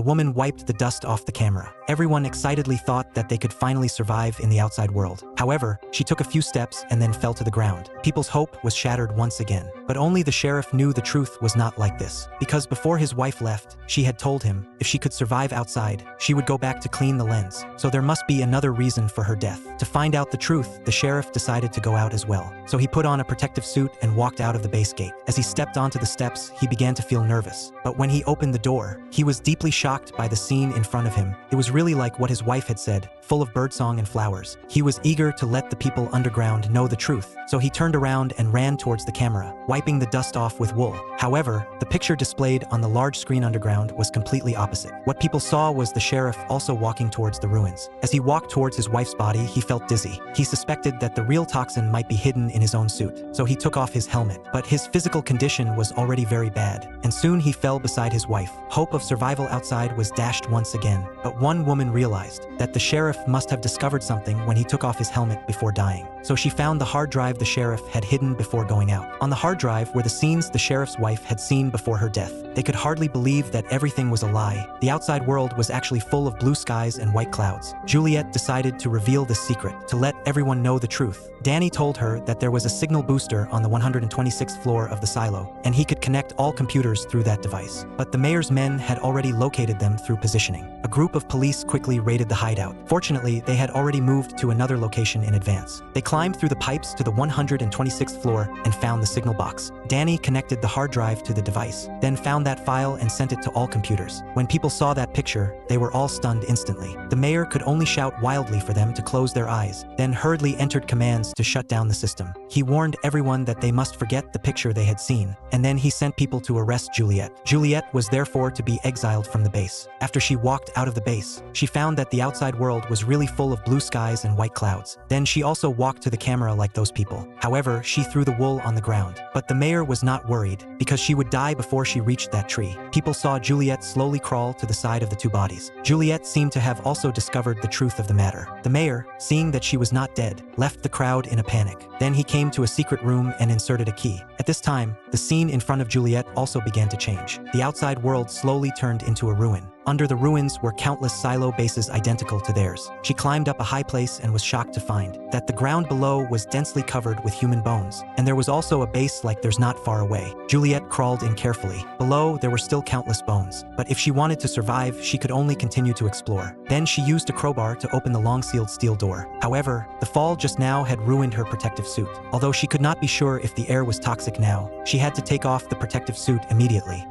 the woman wiped the dust off the camera. Everyone excitedly thought that they could finally survive in the outside world. However, she took a few steps and then fell to the ground. People's hope was shattered once again. But only the sheriff knew the truth was not like this. Because before his wife left, she had told him if she could survive outside, she would go back to clean the lens. So there must be another reason for her death. To find out the truth, the sheriff decided to go out as well. So he put on a protective suit and walked out of the base gate. As he stepped onto the steps, he began to feel nervous. But when he opened the door, he was deeply shocked by the scene in front of him. It was really like what his wife had said, full of birdsong and flowers. He was eager to let the people underground know the truth. So he turned around and ran towards the camera, wiping the dust off with wool. However, the picture displayed on the large screen underground was completely opposite. What people saw was the sheriff also walking towards the ruins. As he walked towards his wife's body, he felt dizzy. He suspected that the real toxin might be hidden in his own suit, so he took off his helmet. But his physical condition was already very bad, and soon he fell beside his wife. Hope of survival outside was dashed once again. But one woman realized that the sheriff must have discovered something when he took off his helmet before dying. So she found the hard drive the sheriff had hidden before going out. On the hard drive were the scenes the sheriff's wife had seen before her death. They could hardly believe that everything was a lie. The outside world was actually full of blue skies and white clouds. Juliet decided to reveal the secret, to let everyone know the truth. Danny told her that there was a signal booster on the 126th floor of the silo, and he could connect all computers through that device. But the mayor's men had already located them through positioning. A group of police quickly raided the hideout. Fortunately, they had already moved to another location in advance. They climbed through the pipes to the 126th floor and found the signal box. Danny connected the hard drive to the device, then found that file and sent it to all computers. When people saw that picture, they were all stunned instantly. The mayor could only shout wildly for them to close their eyes, then hurriedly entered commands to shut down the system. He warned everyone that they must forget the picture they had seen, and then he sent people to arrest Juliet. Juliet was therefore to be exiled from the base. After she walked out of the base, she found that the outside world was really full of blue skies and white clouds. Then she also walked to the camera like those people. However, she threw the wool on the ground. But the mayor was not worried, because she would die before she reached that tree. People saw Juliet slowly crawl to the side of the two bodies. Juliet seemed to have also discovered the truth of the matter. The mayor, seeing that she was not dead, left the crowd in a panic. Then he came to a secret room and inserted a key. At this time, the scene in front of Juliet also began to change. The outside world slowly turned into a ruin. Under the ruins were countless silo bases identical to theirs. She climbed up a high place and was shocked to find that the ground below was densely covered with human bones, and there was also a base like there's not far away. Juliet crawled in carefully. Below, there were still countless bones, but if she wanted to survive, she could only continue to explore. Then she used a crowbar to open the long-sealed steel door. However, the fall just now had ruined her protective suit. Although she could not be sure if the air was toxic now, she had to take off the protective suit immediately.